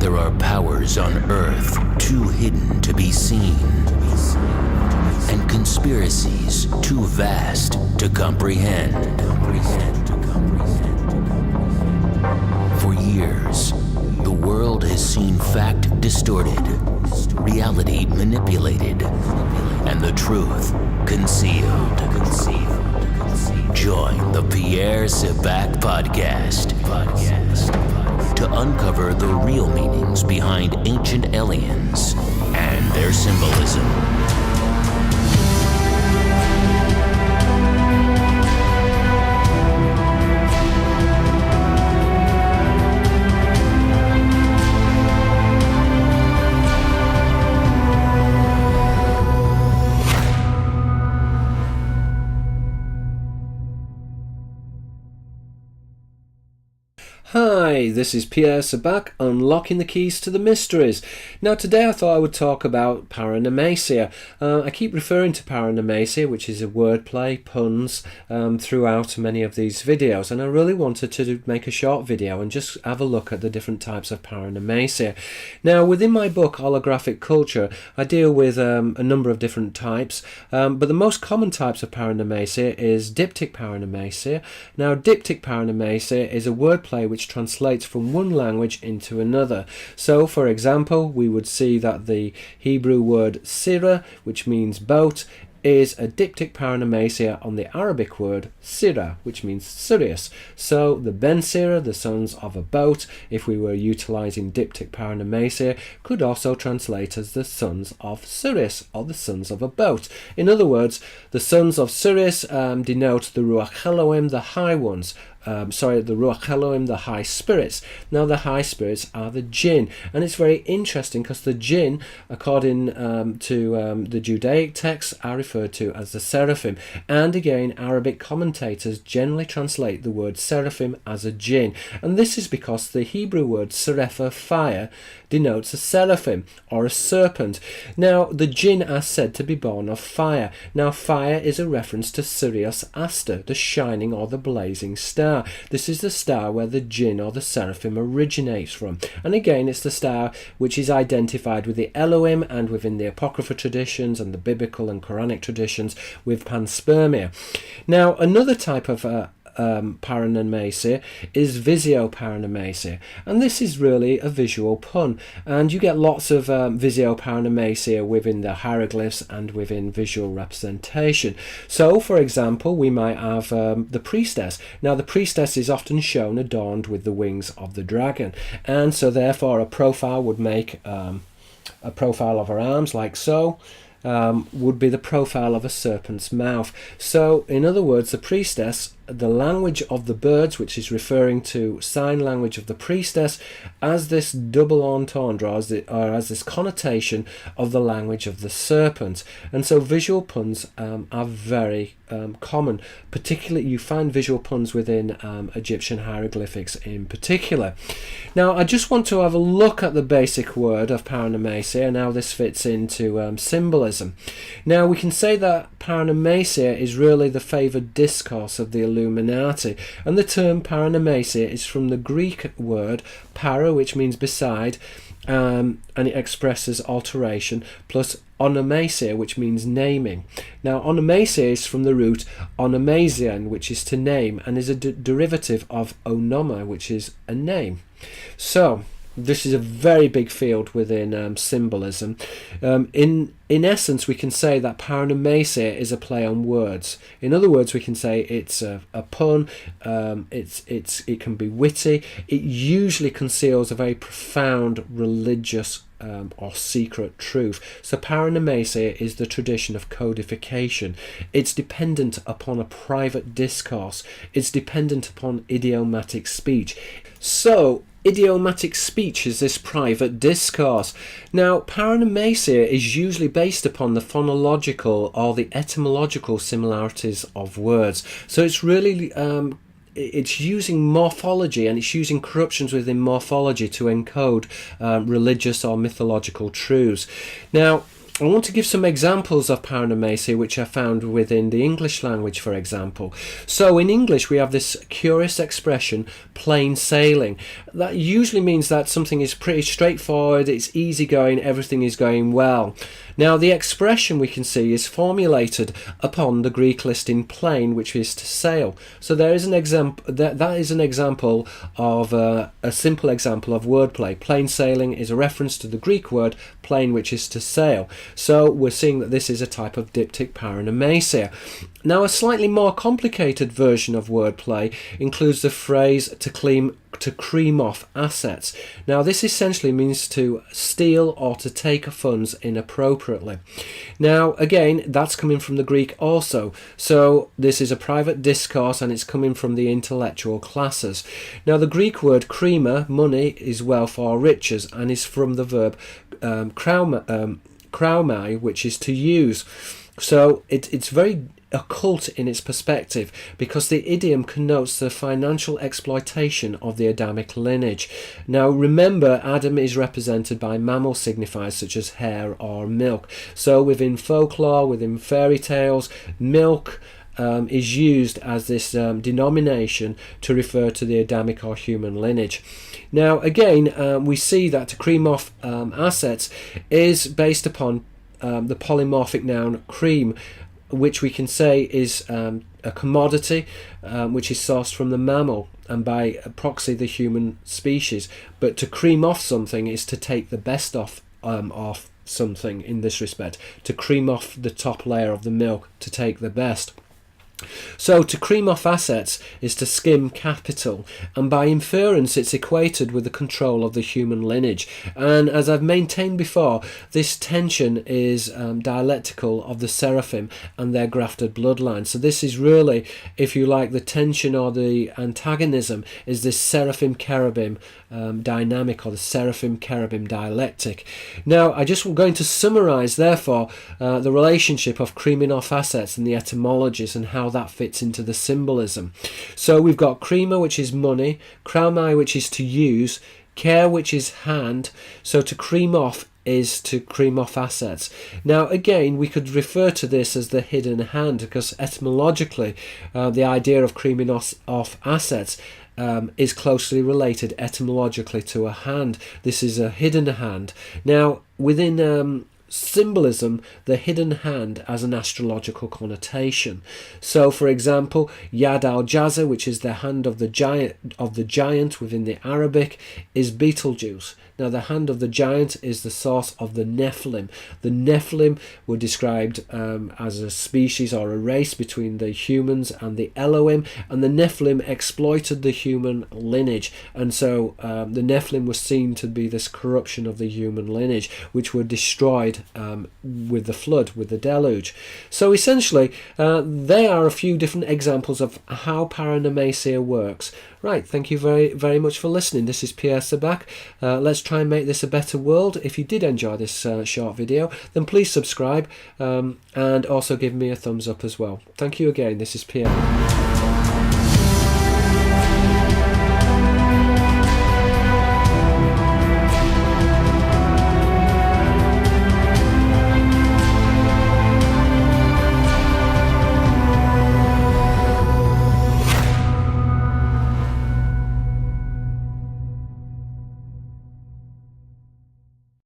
There are powers on Earth too hidden to be seen, and conspiracies too vast to comprehend. For years, the world has seen fact distorted, reality manipulated, and the truth concealed. Join the Pierre Sebac podcast to uncover the real meanings behind ancient aliens and their symbolism. Hi, this is Pierre Sebac, unlocking the keys to the mysteries. Now today I thought I would talk about paronomasia. I keep referring to paronomasia, which is a wordplay, puns, throughout many of these videos, and I really wanted to make a short video and just have a look at the different types of paronomasia. Now within my book Holographic Culture, I deal with a number of different types, but the most common types of paronomasia is diptych-paronomasia. Now diptych-paronomasia is a wordplay which translates from one language into another. So for example, we would see that the Hebrew word sirah, which means boat, is a diptych-paronomasia on the Arabic word sirah, which means Sirius. So the Ben Sirah, the sons of a boat, if we were utilizing diptych-paronomasia, could also translate as the sons of Sirius, or the sons of a boat. In other words, the sons of Sirius denote the Ruach Elohim, the high ones. The Ruach Elohim, the high spirits. Now the high spirits are the jinn, and it's very interesting because the jinn, according to the Judaic texts, are referred to as the seraphim, and again Arabic commentators generally translate the word seraphim as a jinn, and this is because the Hebrew word serepha, fire, denotes a seraphim or a serpent. Now the jinn are said to be born of fire. Now fire is a reference to Sirius Aster, the shining or the blazing star. This is the star where the jinn or the seraphim originates from, and again it's the star which is identified with the Elohim, and within the Apocrypha traditions and the biblical and Quranic traditions with panspermia. Now another type of paronomasia is visio-paronomasia, and this is really a visual pun, and you get lots of visio-paronomasia within the hieroglyphs and within visual representation. So for example, we might have the priestess. Now the priestess is often shown adorned with the wings of the dragon, and so therefore a profile would make a profile of her arms like so. Would be the profile of a serpent's mouth. So in other words, the priestess, the language of the birds, which is referring to sign language of the priestess, as this double entendre, or as this connotation of the language of the serpent. And so visual puns are very common. Particularly you find visual puns within Egyptian hieroglyphics in particular. Now I just want to have a look at the basic word of paronomasia and how this fits into symbolism. Now we can say that paronomasia is really the favoured discourse of the Illuminati, and the term paronomasia is from the Greek word para, which means beside, and it expresses alteration, plus onomasia, which means naming. Now onomasia is from the root onomasian, which is to name, and is a derivative of onoma, which is a name. So this is a very big field within symbolism. In essence, we can say that paronomasia is a play on words. In other words, we can say it's a pun. It can be witty. It usually conceals a very profound religious or secret truth. So paronomasia is the tradition of codification. It's dependent upon a private discourse. It's dependent upon idiomatic speech. So idiomatic speech is this private discourse. Now, paronomasia is usually based upon the phonological or the etymological similarities of words. So it's really it's using morphology, and it's using corruptions within morphology to encode religious or mythological truths. Now, I want to give some examples of paronomasia which I found within the English language, for example. So in English we have this curious expression, plain sailing. That usually means that something is pretty straightforward, it's easygoing, everything is going well. Now the expression we can see is formulated upon the Greek listing plain, which is to sail. So there is an example, that is an example of a simple example of wordplay. Plain sailing is a reference to the Greek word plain, which is to sail. So we're seeing that this is a type of diptych-paronomasia. Now a slightly more complicated version of wordplay includes the phrase to cream off assets. Now this essentially means to steal or to take funds inappropriately. Now again, that's coming from the Greek also. So this is a private discourse and it's coming from the intellectual classes. Now the Greek word krima, money, is wealth or riches, and is from the verb kraumai, which is to use. So it's very occult in its perspective, because the idiom connotes the financial exploitation of the Adamic lineage. Now remember, Adam is represented by mammal signifiers such as hair or milk. So within folklore, within fairy tales, milk is used as this denomination to refer to the Adamic or human lineage. Now again, we see that to cream off assets is based upon the polymorphic noun cream, which we can say is a commodity which is sourced from the mammal and by proxy the human species. But to cream off something is to take the best off something in this respect, to cream off the top layer of the milk, to take the best. So to cream off assets is to skim capital, and by inference it's equated with the control of the human lineage. And as I've maintained before, this tension is dialectical of the seraphim and their grafted bloodline. So this is really, if you like, the tension or the antagonism is this seraphim-kerubim dynamic, or the seraphim-kerubim dialectic. Now I just going to summarize therefore the relationship of creaming off assets and the etymologies and how that fits into the symbolism. So we've got krima, which is money, kraumai, which is to use, care, which is hand. So to cream off is to cream off assets. Now again, we could refer to this as the hidden hand, because etymologically the idea of creaming off assets is closely related etymologically to a hand. This is a hidden hand. Now within symbolism, the hidden hand has an astrological connotation. So for example, Yad al-Jazza, which is the hand of the giant within the Arabic, is Betelgeuse. Now the hand of the giant is the source of the Nephilim. The Nephilim were described as a species or a race between the humans and the Elohim, and the Nephilim exploited the human lineage, and so the Nephilim were seen to be this corruption of the human lineage, which were destroyed with the flood, with the deluge. So essentially there are a few different examples of how paronomasia works. Right, thank you very, very much for listening. This is Pierre Sabak. Let's try and make this a better world. If you did enjoy this short video, then please subscribe and also give me a thumbs up as well. Thank you again. This is Pierre.